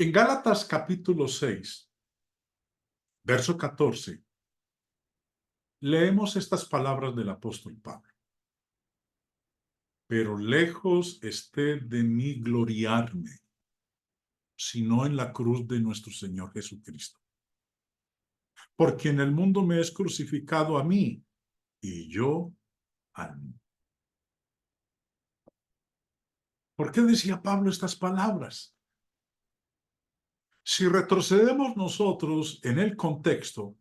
En Gálatas capítulo 6, verso 14, leemos estas palabras del apóstol Pablo. Pero lejos esté de mí gloriarme, sino en la cruz de nuestro Señor Jesucristo. Porque en el mundo me es crucificado a mí, y yo al mundo. ¿Por qué decía Pablo estas palabras? Si retrocedemos nosotros en el contexto,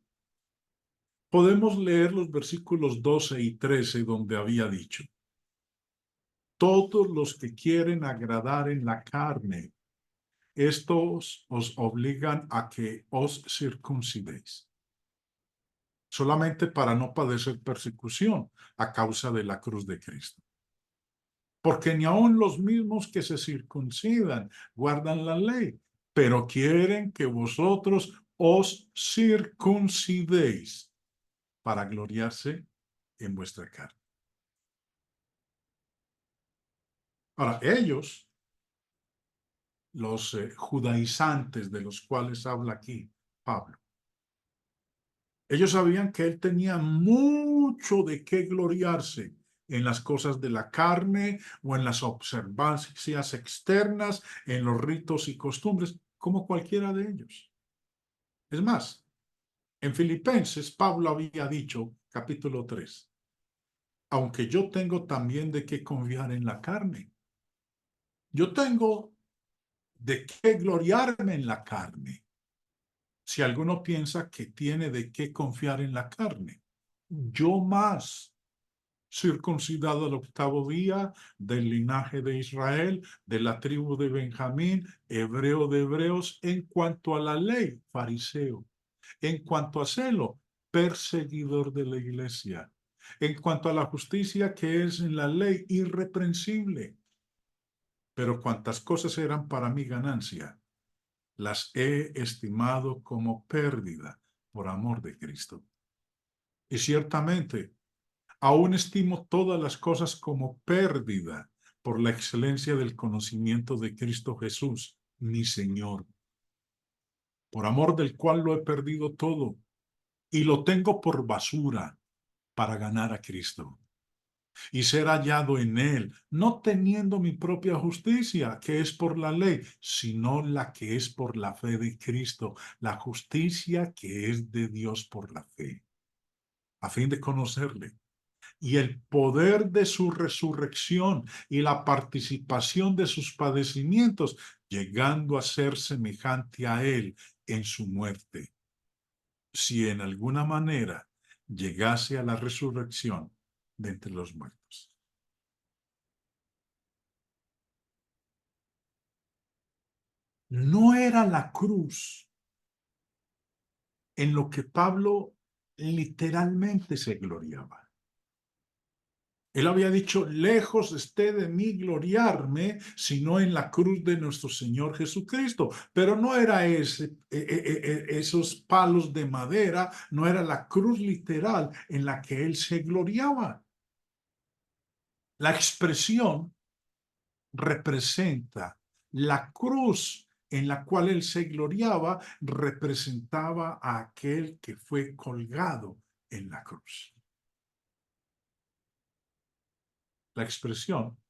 podemos leer los versículos 12 y 13 donde había dicho: todos los que quieren agradar en la carne, estos os obligan a que os circuncidéis, solamente para no padecer persecución a causa de la cruz de Cristo. Porque ni aun los mismos que se circuncidan guardan la ley, pero quieren que vosotros os circuncidéis para gloriarse en vuestra carne. Ahora, ellos, los judaizantes de los cuales habla aquí Pablo, ellos sabían que él tenía mucho de qué gloriarse en las cosas de la carne o en las observancias externas, en los ritos y costumbres, como cualquiera de ellos. Es más, en Filipenses, Pablo había dicho, capítulo 3, aunque yo tengo también de qué confiar en la carne. Yo tengo de qué gloriarme en la carne. Si alguno piensa que tiene de qué confiar en la carne, yo más, circuncidado al 8º día, del linaje de Israel, de la tribu de Benjamín, hebreo de hebreos, en cuanto a la ley, fariseo, en cuanto a celo, perseguidor de la iglesia, en cuanto a la justicia que es en la ley, irreprensible. Pero cuantas cosas eran para mi ganancia, las he estimado como pérdida por amor de Cristo. Y ciertamente, aún estimo todas las cosas como pérdida por la excelencia del conocimiento de Cristo Jesús, mi Señor, por amor del cual lo he perdido todo y lo tengo por basura para ganar a Cristo y ser hallado en él, no teniendo mi propia justicia, que es por la ley, sino la que es por la fe de Cristo, la justicia que es de Dios por la fe, a fin de conocerle y el poder de su resurrección y la participación de sus padecimientos, llegando a ser semejante a él en su muerte, si en alguna manera llegase a la resurrección de entre los muertos. No era la cruz en lo que Pablo literalmente se gloriaba. Él había dicho, lejos esté de mí gloriarme, sino en la cruz de nuestro Señor Jesucristo. Pero no era esos palos de madera, no era la cruz literal en la que él se gloriaba. La expresión representa la cruz en la cual él se gloriaba, representaba a aquel que fue colgado en la cruz. La expresión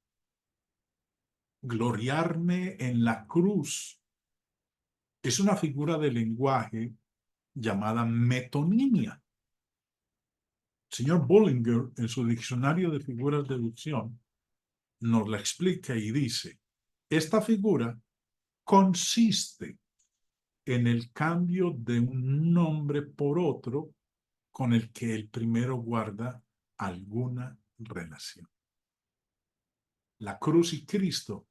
gloriarme en la cruz es una figura de lenguaje llamada metonimia. El señor Bullinger, en su diccionario de figuras de dicción, nos la explica y dice, esta figura consiste en el cambio de un nombre por otro con el que el primero guarda alguna relación. La cruz y Cristo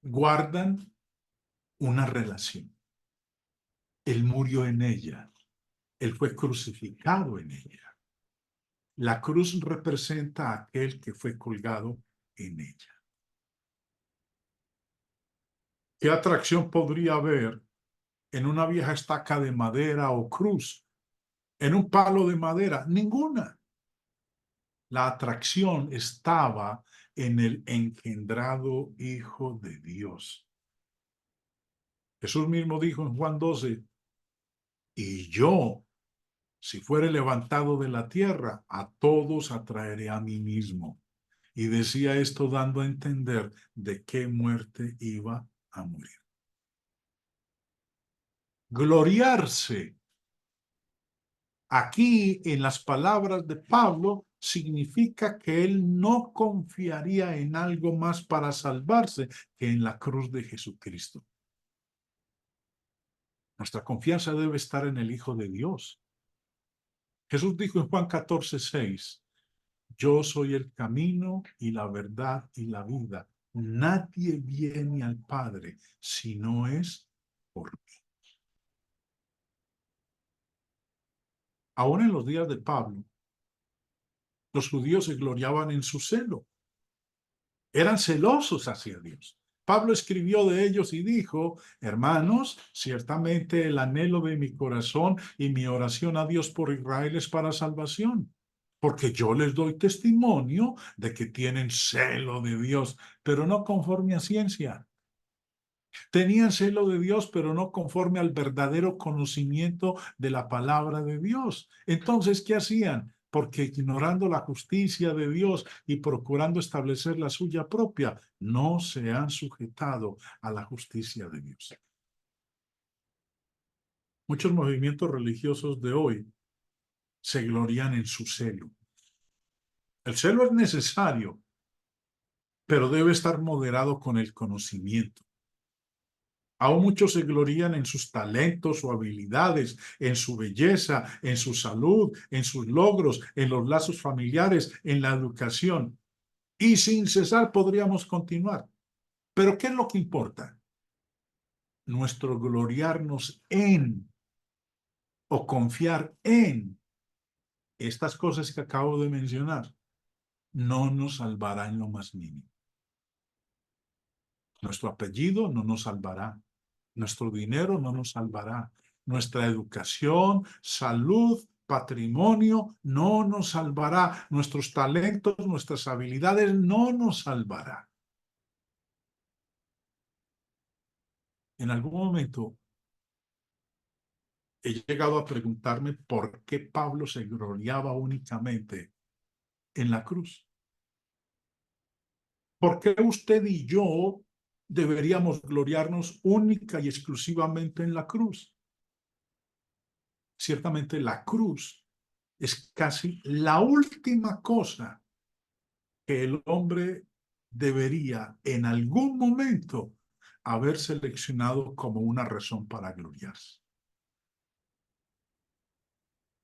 guardan una relación. Él murió en ella. Él fue crucificado en ella. La cruz representa a aquel que fue colgado en ella. ¿Qué atracción podría haber en una vieja estaca de madera o cruz? En un palo de madera, ninguna. La atracción estaba en el engendrado Hijo de Dios. Jesús mismo dijo en Juan 12, y yo, si fuere levantado de la tierra, a todos atraeré a mí mismo. Y decía esto dando a entender de qué muerte iba a morir. Gloriarse, aquí en las palabras de Pablo, significa que él no confiaría en algo más para salvarse que en la cruz de Jesucristo. Nuestra confianza debe estar en el Hijo de Dios. Jesús dijo en Juan 14:6, yo soy el camino y la verdad y la vida. Nadie viene al Padre si no es por mí. Aún en los días de Pablo, los judíos se gloriaban en su celo. Eran celosos hacia Dios. Pablo escribió de ellos y dijo, hermanos, ciertamente el anhelo de mi corazón y mi oración a Dios por Israel es para salvación, porque yo les doy testimonio de que tienen celo de Dios, pero no conforme a ciencia. Tenían celo de Dios, pero no conforme al verdadero conocimiento de la palabra de Dios. Entonces, ¿qué hacían? Porque ignorando la justicia de Dios y procurando establecer la suya propia, no se han sujetado a la justicia de Dios. Muchos movimientos religiosos de hoy se glorían en su celo. El celo es necesario, pero debe estar moderado con el conocimiento. Aún muchos se glorían en sus talentos o habilidades, en su belleza, en su salud, en sus logros, en los lazos familiares, en la educación. Y sin cesar podríamos continuar. Pero ¿qué es lo que importa? Nuestro gloriarnos en o confiar en estas cosas que acabo de mencionar no nos salvará en lo más mínimo. Nuestro apellido no nos salvará. Nuestro dinero no nos salvará. Nuestra educación, salud, patrimonio no nos salvará. Nuestros talentos, nuestras habilidades no nos salvará. En algún momento he llegado a preguntarme por qué Pablo se gloriaba únicamente en la cruz. ¿Por qué usted y yo deberíamos gloriarnos única y exclusivamente en la cruz? Ciertamente la cruz es casi la última cosa que el hombre debería en algún momento haber seleccionado como una razón para gloriarse.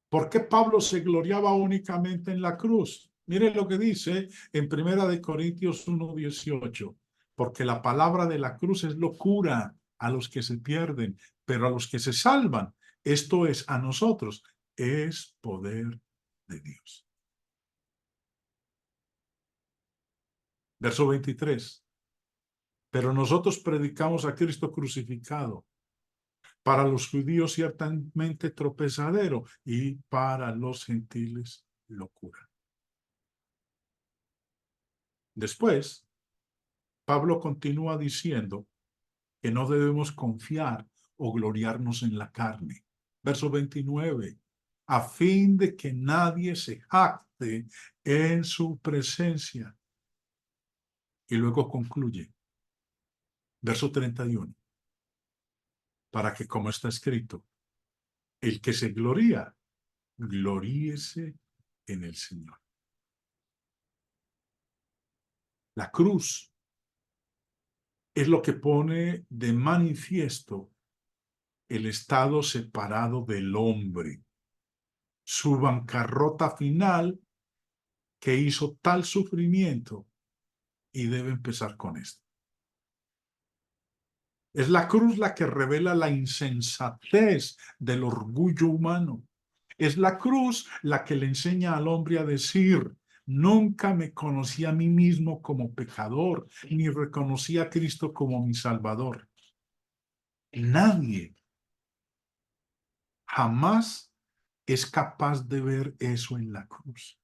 ¿Por qué Pablo se gloriaba únicamente en la cruz? Mire lo que dice en 1 Corintios 1:18, porque la palabra de la cruz es locura a los que se pierden, pero a los que se salvan, esto es a nosotros, es poder de Dios. Verso 23. Pero nosotros predicamos a Cristo crucificado, para los judíos ciertamente tropezadero y para los gentiles locura. Después, Pablo continúa diciendo que no debemos confiar o gloriarnos en la carne. Verso 29, a fin de que nadie se jacte en su presencia. Y luego concluye, verso 31, para que, como está escrito, el que se gloría, gloríese en el Señor. La cruz es lo que pone de manifiesto el estado separado del hombre, su bancarrota final que hizo tal sufrimiento, y debe empezar con esto. Es la cruz la que revela la insensatez del orgullo humano. Es la cruz la que le enseña al hombre a decir, nunca me conocí a mí mismo como pecador, ni reconocí a Cristo como mi Salvador. Nadie jamás es capaz de ver eso en la cruz.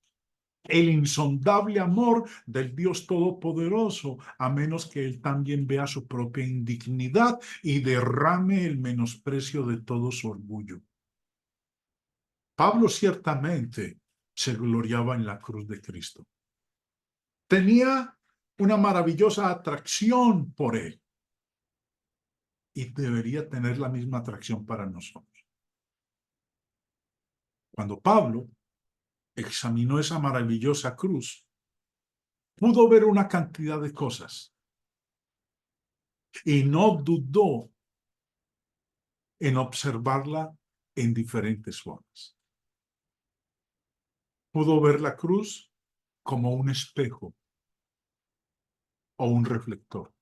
el insondable amor del Dios Todopoderoso, a menos que él también vea su propia indignidad y derrame el menosprecio de todo su orgullo. Pablo ciertamente se gloriaba en la cruz de Cristo. Tenía una maravillosa atracción por él y debería tener la misma atracción para nosotros. Cuando Pablo examinó esa maravillosa cruz, pudo ver una cantidad de cosas y no dudó en observarla en diferentes formas. Pudo ver la cruz como un espejo o un reflector.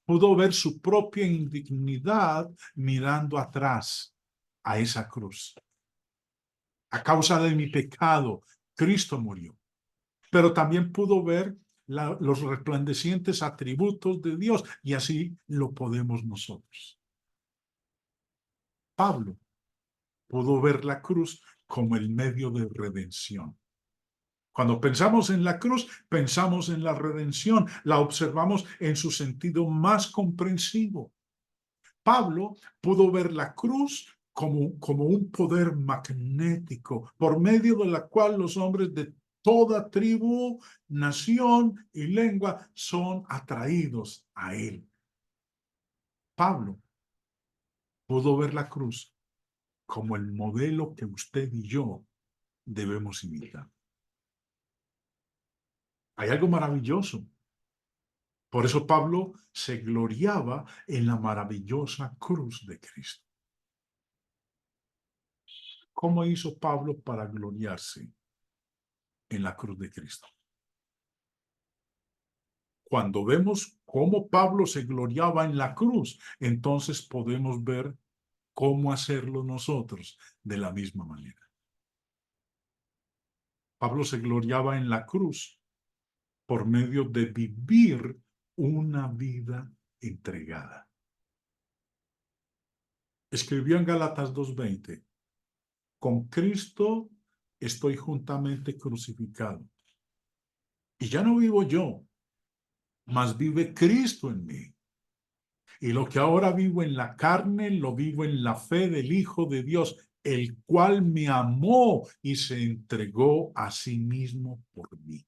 Pudo ver su propia indignidad mirando atrás a esa cruz. A causa de mi pecado, Cristo murió. Pero también pudo ver los resplandecientes atributos de Dios, y así lo podemos nosotros. Pablo pudo ver la cruz como el medio de redención. Cuando pensamos en la cruz, pensamos en la redención, la observamos en su sentido más comprensivo. Pablo pudo ver la cruz como un poder magnético por medio de la cual los hombres de toda tribu, nación y lengua son atraídos a él. Pablo pudo ver la cruz como el modelo que usted y yo debemos imitar. Hay algo maravilloso. Por eso Pablo se gloriaba en la maravillosa cruz de Cristo. ¿Cómo hizo Pablo para gloriarse en la cruz de Cristo? Cuando vemos cómo Pablo se gloriaba en la cruz, entonces podemos ver cómo hacerlo nosotros de la misma manera. Pablo se gloriaba en la cruz por medio de vivir una vida entregada. Escribió en Gálatas 2:20, con Cristo estoy juntamente crucificado. Y ya no vivo yo, mas vive Cristo en mí. Y lo que ahora vivo en la carne, lo vivo en la fe del Hijo de Dios, el cual me amó y se entregó a sí mismo por mí.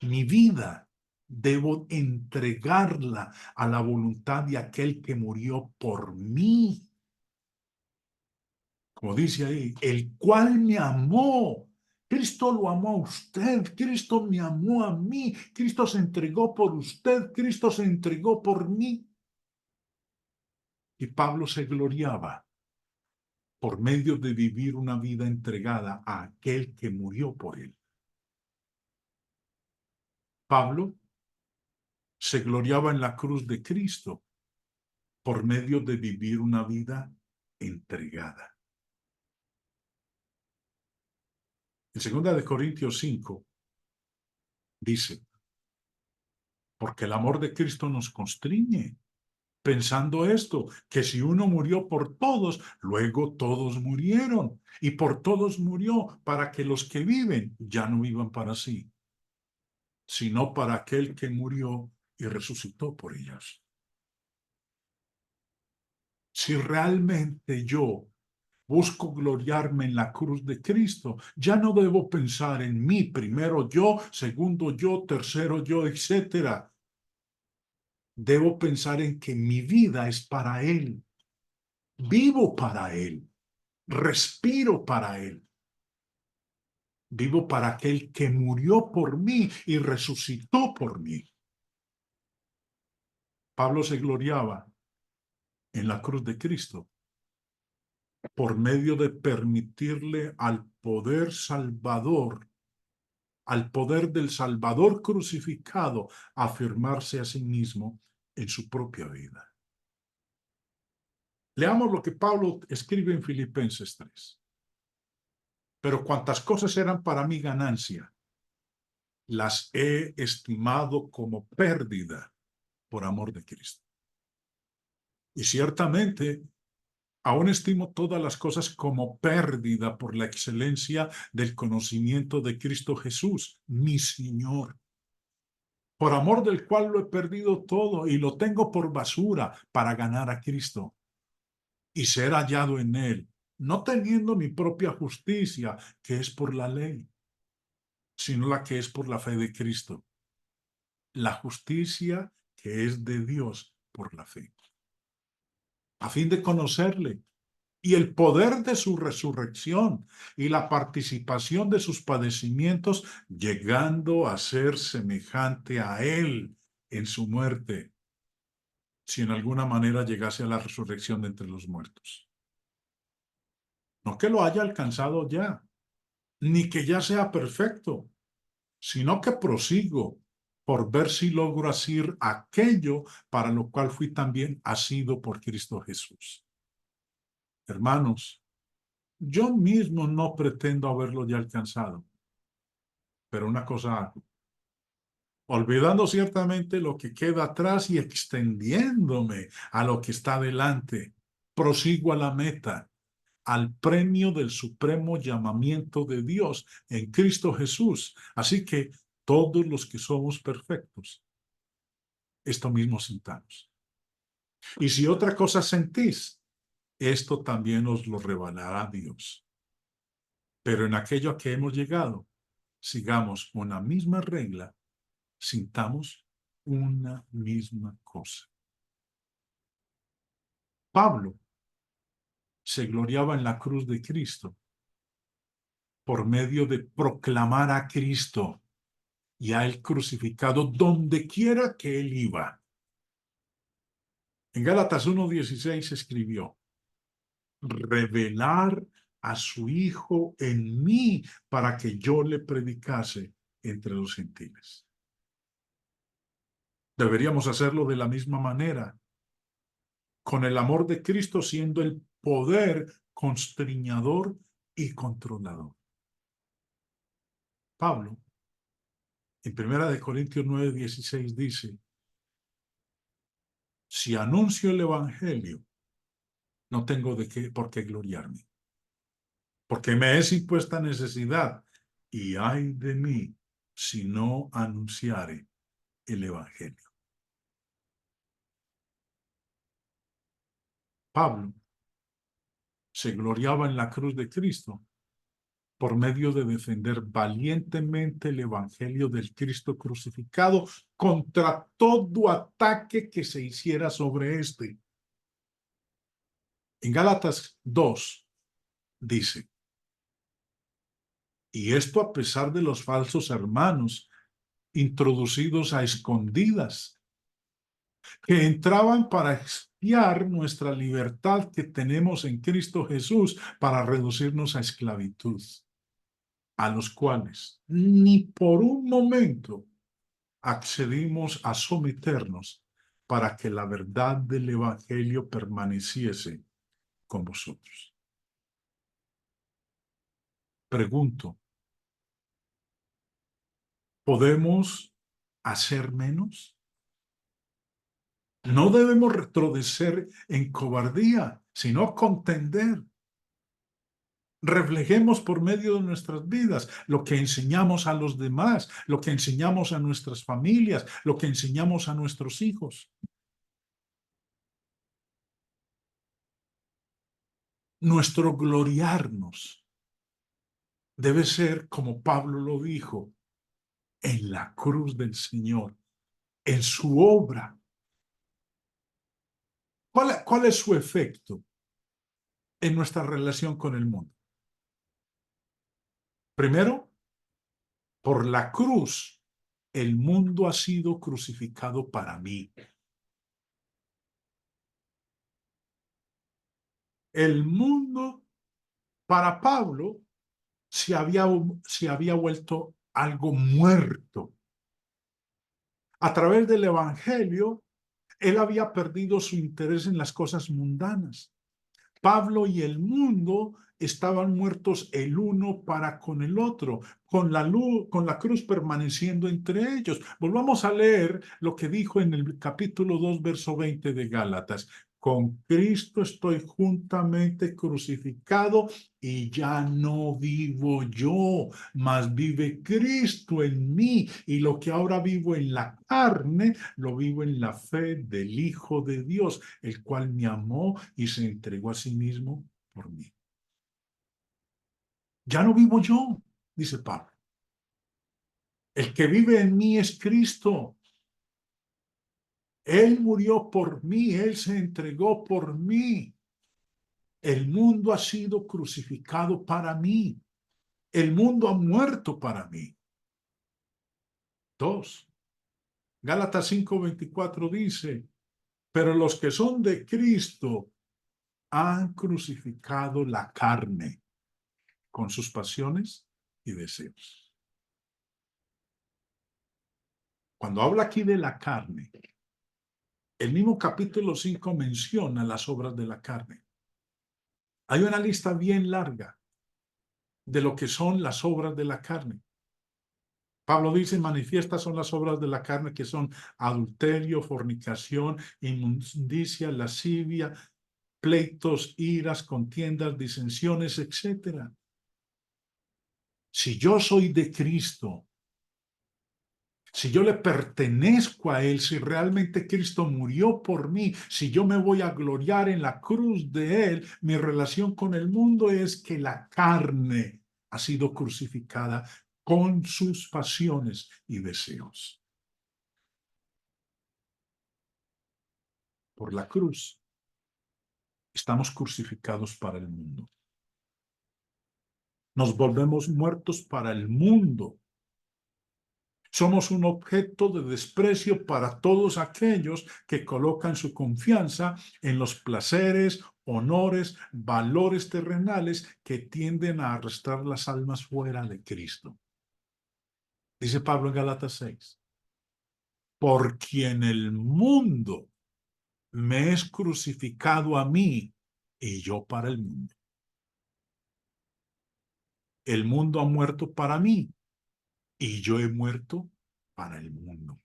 Mi vida debo entregarla a la voluntad de aquel que murió por mí. Como dice ahí, el cual me amó. Cristo lo amó a usted, Cristo me amó a mí, Cristo se entregó por usted, Cristo se entregó por mí. Y Pablo se gloriaba por medio de vivir una vida entregada a aquel que murió por él. Pablo se gloriaba en la cruz de Cristo por medio de vivir una vida entregada. En 2 Corintios 5 dice, porque el amor de Cristo nos constriñe, pensando esto, que si uno murió por todos, luego todos murieron, y por todos murió, para que los que viven ya no vivan para sí, sino para aquel que murió y resucitó por ellos. Si realmente yo busco gloriarme en la cruz de Cristo, ya no debo pensar en mí, primero yo, segundo yo, tercero yo, etcétera. Debo pensar en que mi vida es para Él. Vivo para Él. Respiro para Él. Vivo para aquel que murió por mí y resucitó por mí. Pablo se gloriaba en la cruz de Cristo por medio de permitirle al poder salvador, al poder del Salvador crucificado, afirmarse a sí mismo en su propia vida. Leamos lo que Pablo escribe en Filipenses 3. Pero cuantas cosas eran para mí ganancia, las he estimado como pérdida por amor de Cristo. Y ciertamente Aún estimo todas las cosas como pérdida por la excelencia del conocimiento de Cristo Jesús, mi Señor, por amor del cual lo he perdido todo y lo tengo por basura para ganar a Cristo y ser hallado en él, no teniendo mi propia justicia, que es por la ley, sino la que es por la fe de Cristo, la justicia que es de Dios por la fe, a fin de conocerle y el poder de su resurrección y la participación de sus padecimientos, llegando a ser semejante a él en su muerte, si en alguna manera llegase a la resurrección de entre los muertos. No que lo haya alcanzado ya, ni que ya sea perfecto, sino que prosigo por ver si logro asir aquello para lo cual fui también asido por Cristo Jesús. Hermanos, yo mismo no pretendo haberlo ya alcanzado, pero una cosa hago, olvidando ciertamente lo que queda atrás y extendiéndome a lo que está delante, prosigo a la meta, al premio del supremo llamamiento de Dios en Cristo Jesús. Así que todos los que somos perfectos, esto mismo sintamos. Y si otra cosa sentís, esto también os lo revelará Dios. Pero en aquello a que hemos llegado, sigamos una misma regla, sintamos una misma cosa. Pablo se gloriaba en la cruz de Cristo por medio de proclamar a Cristo y a él crucificado donde quiera que él iba. En Gálatas 1:16 escribió: revelar a su Hijo en mí para que yo le predicase entre los gentiles. Deberíamos hacerlo de la misma manera, con el amor de Cristo siendo el poder constriñador y controlador. Pablo, en 1 Corintios 9:16 dice: si anuncio el Evangelio, no tengo por qué gloriarme, porque me es impuesta necesidad, y ay de mí si no anunciare el Evangelio. Pablo se gloriaba en la cruz de Cristo por medio de defender valientemente el Evangelio del Cristo crucificado contra todo ataque que se hiciera sobre éste. En Gálatas 2 dice: y esto a pesar de los falsos hermanos introducidos a escondidas, que entraban para expiar nuestra libertad que tenemos en Cristo Jesús para reducirnos a esclavitud, a los cuales ni por un momento accedimos a someternos para que la verdad del Evangelio permaneciese con vosotros. Pregunto, ¿podemos hacer menos? No debemos retroceder en cobardía, sino contender. Reflejemos por medio de nuestras vidas lo que enseñamos a los demás, lo que enseñamos a nuestras familias, lo que enseñamos a nuestros hijos. Nuestro gloriarnos debe ser, como Pablo lo dijo, en la cruz del Señor, en su obra. ¿Cuál es su efecto en nuestra relación con el mundo? Primero, por la cruz, el mundo ha sido crucificado para mí. El mundo, para Pablo, se había vuelto algo muerto. A través del Evangelio, él había perdido su interés en las cosas mundanas. Pablo y el mundo estaban muertos el uno para con el otro, con la cruz permaneciendo entre ellos. Volvamos a leer lo que dijo en el capítulo 2, verso 20 de Gálatas. con Cristo estoy juntamente crucificado y ya no vivo yo, mas vive Cristo en mí. Y lo que ahora vivo en la carne, lo vivo en la fe del Hijo de Dios, el cual me amó y se entregó a sí mismo por mí. Ya no vivo yo, dice Pablo. El que vive en mí es Cristo. Él murió por mí, Él se entregó por mí. El mundo ha sido crucificado para mí. El mundo ha muerto para mí. 2. Gálatas 5:24 dice, pero los que son de Cristo han crucificado la carne con sus pasiones y deseos. Cuando habla aquí de la carne, el mismo capítulo 5 menciona las obras de la carne. Hay una lista bien larga de lo que son las obras de la carne. Pablo dice, manifiestas son las obras de la carne, que son adulterio, fornicación, inmundicia, lascivia, pleitos, iras, contiendas, disensiones, etc. Si yo soy de Cristo, si yo le pertenezco a Él, si realmente Cristo murió por mí, si yo me voy a gloriar en la cruz de Él, mi relación con el mundo es que la carne ha sido crucificada con sus pasiones y deseos. Por la cruz estamos crucificados para el mundo. Nos volvemos muertos para el mundo. Somos un objeto de desprecio para todos aquellos que colocan su confianza en los placeres, honores, valores terrenales que tienden a arrastrar las almas fuera de Cristo. Dice Pablo en Gálatas 6, por quien el mundo me es crucificado a mí y yo para el mundo. El mundo ha muerto para mí y yo he muerto para el mundo.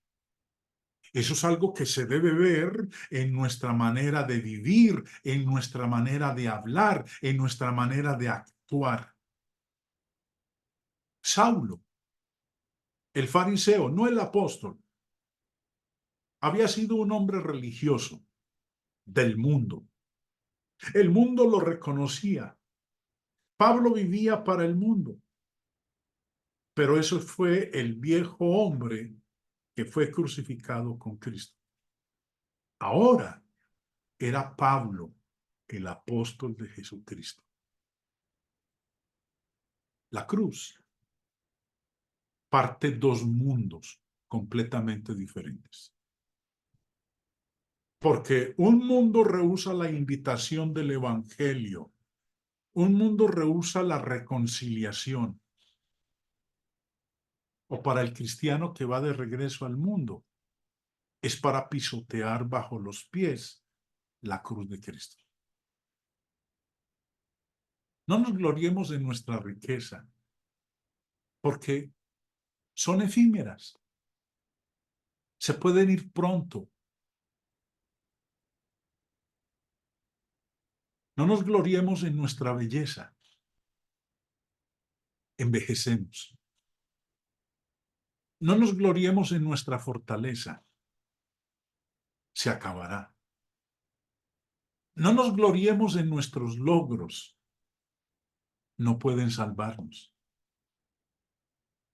Eso es algo que se debe ver en nuestra manera de vivir, en nuestra manera de hablar, en nuestra manera de actuar. Saulo, el fariseo, no el apóstol, había sido un hombre religioso del mundo. El mundo lo reconocía. Pablo vivía para el mundo, pero eso fue el viejo hombre que fue crucificado con Cristo. Ahora era Pablo, el apóstol de Jesucristo. La cruz parte dos mundos completamente diferentes. Porque un mundo rehúsa la invitación del evangelio, un mundo rehúsa la reconciliación. O para el cristiano que va de regreso al mundo, es para pisotear bajo los pies la cruz de Cristo. No nos gloriemos en nuestra riqueza, porque son efímeras. Se pueden ir pronto. No nos gloriemos en nuestra belleza. Envejecemos. No nos gloriemos en nuestra fortaleza. Se acabará. No nos gloriemos en nuestros logros. No pueden salvarnos.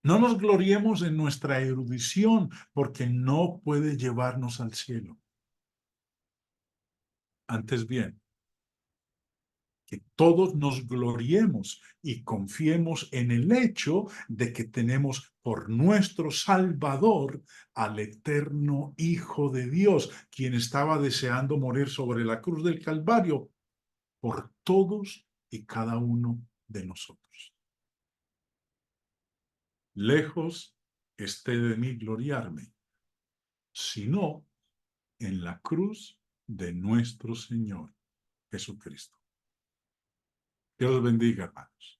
No nos gloriemos en nuestra erudición, porque no puede llevarnos al cielo. Antes bien, que todos nos gloriemos y confiemos en el hecho de que tenemos por nuestro Salvador al eterno Hijo de Dios, quien estaba deseando morir sobre la cruz del Calvario por todos y cada uno de nosotros. Lejos esté de mí gloriarme, sino en la cruz de nuestro Señor Jesucristo. Dios los bendiga, hermanos.